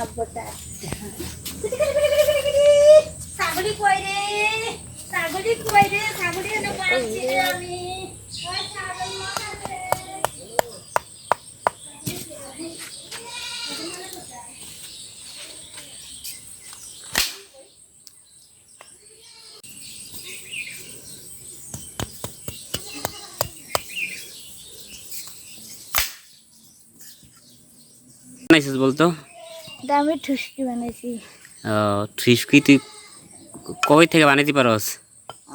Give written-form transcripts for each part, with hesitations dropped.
আব্বটা ছাগলি কই রে ছাগলি কই রে ছাগলি এনে পাচ্ছি রে আমি ওই ছাগল মাথা রে বানাইছিস বলতো? আমি ঠুসকি বানাইছি। ঠুসকি তুই কবে থেকে বানাইতে পারস?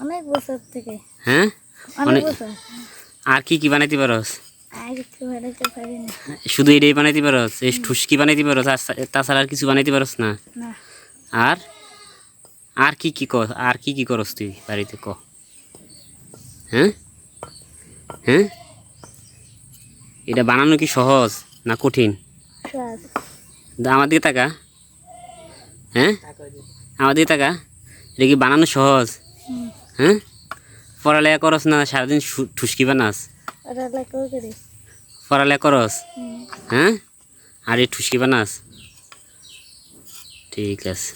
অনেক বছর থেকে। হ্যাঁ, অনেক বছর। আর কি কি বানাইতে পারস? আর কিছু বানাইতে পারি না। শুধু এটাই বানাইতে পারস? এই ঠুসকি বানাইতে পারস? আর তাছাড়া আর কিছু বানাইতে পারস না? না। আর আর কি কি কর, আর কি কি করস তুই বাড়িতে ক? হ্যাঁ হ্যাঁ, এটা বানানো কি সহজ না কঠিন? সহজ। আমার দিকে তাকা। হ্যাঁ, আমার দিকে তাকা। এটা কি বানানো সহজ? হ্যাঁ, পড়ালেখা করস না সারাদিন ঠুসকি বানাস? পড়ালেখাও করি। পড়ালেখা করস? হ্যাঁ, আর এই ঠুসকি বানাস? ঠিক আছে।